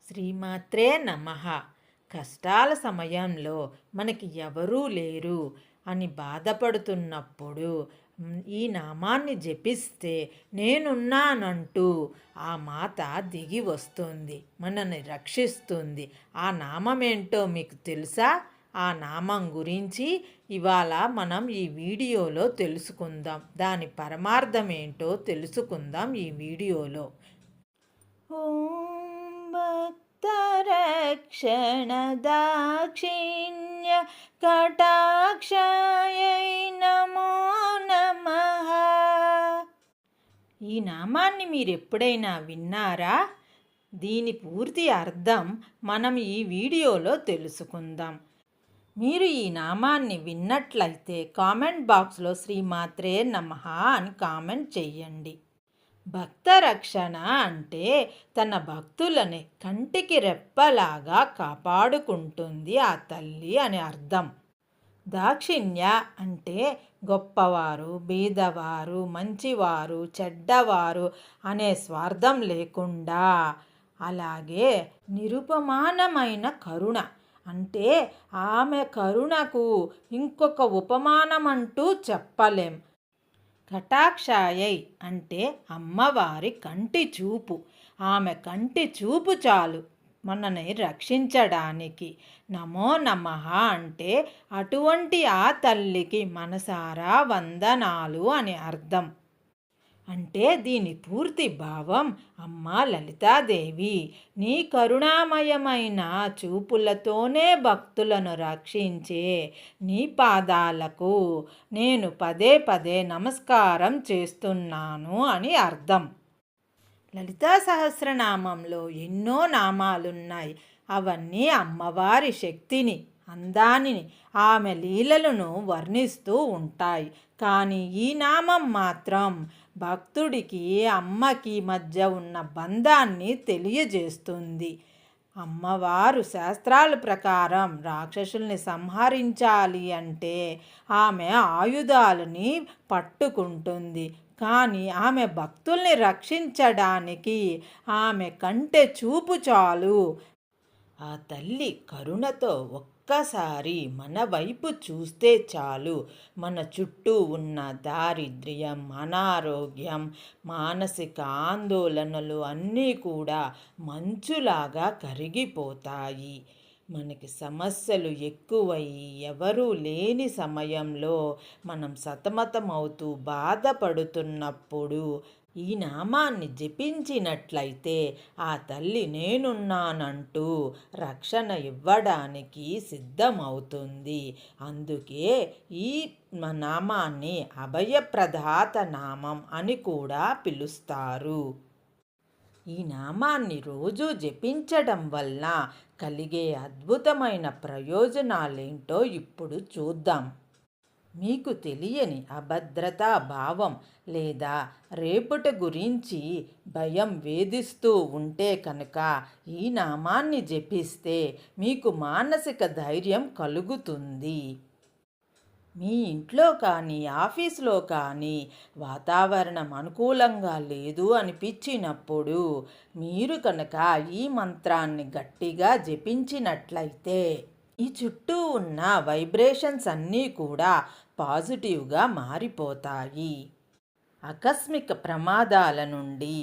శ్రీమాత్రే నమః. కష్టాల సమయంలో మనకి ఎవరూ లేరు అని బాధపడుతున్నప్పుడు ఈ నామాన్ని జపిస్తే నేనున్నానంటూ ఆ మాత దిగి వస్తుంది, మనల్ని రక్షిస్తుంది. ఆ నామం ఏంటో మీకు తెలుసా? ఆ నామం గురించి ఇవాళ మనం ఈ వీడియోలో తెలుసుకుందాం. దాని పరమార్థం ఏంటో తెలుసుకుందాం ఈ వీడియోలో. ఓం భక్తరక్షణ దాక్షిణ్య కటాక్షాయై నమో నమః. ఈ నామాన్ని మీరు ఎప్పుడైనా విన్నారా? దీని పూర్తి అర్థం మనం ఈ వీడియోలో తెలుసుకుందాం. మీరు ఈ నామాన్ని విన్నట్లయితే కామెంట్ బాక్స్లో శ్రీమాత్రే నమః అని కామెంట్ చెయ్యండి. భక్త రక్షణ అంటే తన భక్తులని కంటికి రెప్పలాగా కాపాడుకుంటుంది ఆ తల్లి అని అర్థం. దాక్షిణ్య అంటే గొప్పవారు, బీదవారు, మంచివారు, చెడ్డవారు అనే స్వార్థం లేకుండా, అలాగే నిరుపమానమైన కరుణ అంటే ఆమె కరుణకు ఇంకొక ఉపమానమంటూ చెప్పలేం. కటాక్షాయై అంటే అమ్మవారి కంటి చూపు. ఆమె కంటి చూపు చాలు మనని రక్షించడానికి. నమో నమః అంటే అటువంటి ఆ తల్లికి మనసారా వందనాలు అని అర్థం. అంటే దీని పూర్తి భావం, అమ్మా లలితాదేవి, నీ కరుణామయమైన చూపులతోనే భక్తులను రక్షించే నీ పాదాలకు నేను పదే పదే నమస్కారం చేస్తున్నాను అని అర్థం. లలితా సహస్రనామంలో ఎన్నో నామాలున్నాయి. అవన్నీ అమ్మవారి శక్తిని, అందాన్ని, ఆమె లీలలను వర్ణిస్తూ ఉంటాయి. కానీ ఈ నామం మాత్రం భక్తుడికి అమ్మకి మధ్య ఉన్న బంధాన్ని తెలియజేస్తుంది. అమ్మవారు శాస్త్రాల ప్రకారం రాక్షసుల్ని సంహరించాలి అంటే ఆమె ఆయుధాలని పట్టుకుంటుంది. కానీ ఆమె భక్తుల్ని రక్షించడానికి ఆమె కంటె చూపు చాలు. ఆ తల్లి కరుణతో ఒక్కసారి మన వైపు చూస్తే చాలు, మన చుట్టూ ఉన్న దారిద్ర్యం, అనారోగ్యం, మానసిక ఆందోళనలు అన్నీ కూడా మంచులాగా కరిగిపోతాయి. మనకి సమస్యలు ఎక్కువయ్యి ఎవరూ లేని సమయంలో మనం సతమతమవుతూ బాధపడుతున్నప్పుడు ఈ నామాన్ని జపించినట్లయితే ఆ తల్లి నేనున్నానంటూ రక్షణ ఇవ్వడానికి సిద్ధమవుతుంది. అందుకే ఈ నామాన్ని అభయప్రదాత నామం అని కూడా పిలుస్తారు. ఈ నామాన్ని రోజు జపించడం వల్ల కలిగే అద్భుతమైన ప్రయోజనాలేంటో ఇప్పుడు చూద్దాం. మీకు తెలియని అభద్రతా భావం లేదా రేపటి గురించి భయం వేధిస్తూ ఉంటే కనుక ఈ నామాన్ని జపిస్తే మీకు మానసిక ధైర్యం కలుగుతుంది. మీ ఇంట్లో కానీ ఆఫీస్లో కానీ వాతావరణం అనుకూలంగా లేదు అనిపించినప్పుడు మీరు కనుక ఈ మంత్రాన్ని గట్టిగా జపించినట్లయితే ఈ చుట్టూ ఉన్న వైబ్రేషన్స్ అన్నీ కూడా పాజిటివ్గా మారిపోతాయి. ఆకస్మిక ప్రమాదాల నుండి,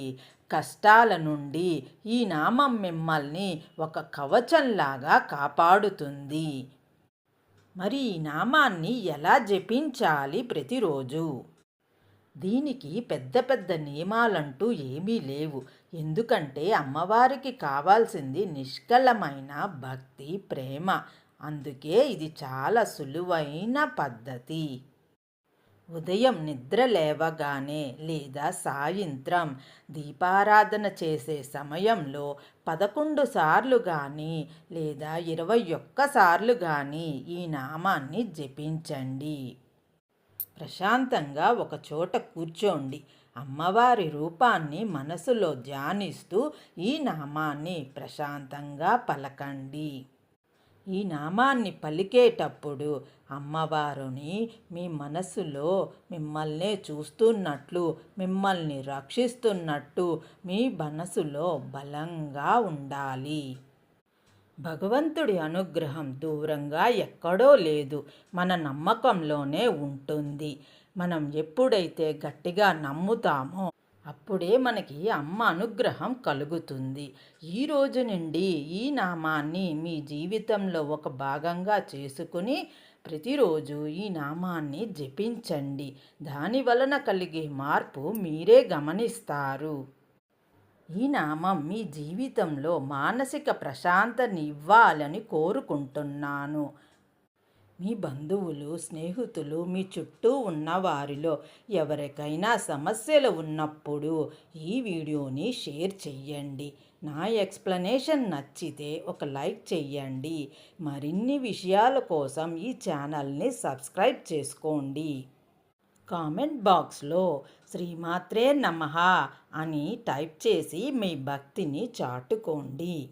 కష్టాల నుండి ఈ నామం మిమ్మల్ని ఒక కవచంలాగా కాపాడుతుంది. మరి ఈ నామాన్ని ఎలా జపించాలి ప్రతిరోజు? దీనికి పెద్ద పెద్ద నియమాలంటూ ఏమీ లేవు. ఎందుకంటే అమ్మవారికి కావాల్సింది నిష్కలమైన భక్తి, ప్రేమ. అందుకే ఇది చాలా సులువైన పద్ధతి. ఉదయం నిద్ర లేవగానే లేదా సాయంత్రం దీపారాధన చేసే సమయంలో 11 సార్లు కానీ లేదా 21 సార్లు కానీ ఈ నామాన్ని జపించండి. ప్రశాంతంగా ఒక చోట కూర్చోండి. అమ్మవారి రూపాన్ని మనసులో ధ్యానిస్తూ ఈ నామాన్ని ప్రశాంతంగా పలకండి. ఈ నామాన్ని పలికేటప్పుడు అమ్మవారుని మీ మనసులో మిమ్మల్నే చూస్తున్నట్లు, మిమ్మల్ని రక్షిస్తున్నట్టు మీ మనసులో బలంగా ఉండాలి. భగవంతుడి అనుగ్రహం దూరంగా ఎక్కడో లేదు, మన నమ్మకంలోనే ఉంటుంది. మనం ఎప్పుడైతే గట్టిగా నమ్ముతామో అప్పుడే మనకి అమ్మ అనుగ్రహం కలుగుతుంది. ఈ రోజు నుండి ఈ నామాన్ని మీ జీవితంలో ఒక భాగంగా చేసుకుని ప్రతిరోజు ఈ నామాన్ని జపించండి. దాని వలన కలిగే మార్పు మీరే గమనిస్తారు. ఈ నామం మీ జీవితంలో మానసిక ప్రశాంతనివ్వాలని కోరుకుంటున్నాను. మీ బంధువులు, స్నేహితులు, మీ చుట్టూ ఉన్నవారిలో ఎవరికైనా సమస్యలు ఉన్నప్పుడు ఈ వీడియోని షేర్ చెయ్యండి. నా ఎక్స్ప్లెనేషన్ నచ్చితే ఒక లైక్ చెయ్యండి. మరిన్ని విషయాల కోసం ఈ ఛానల్ని సబ్స్క్రైబ్ చేసుకోండి. కామెంట్ బాక్స్లో శ్రీమాత్రే నమః అని టైప్ చేసి మీ భక్తిని చాటుకోండి.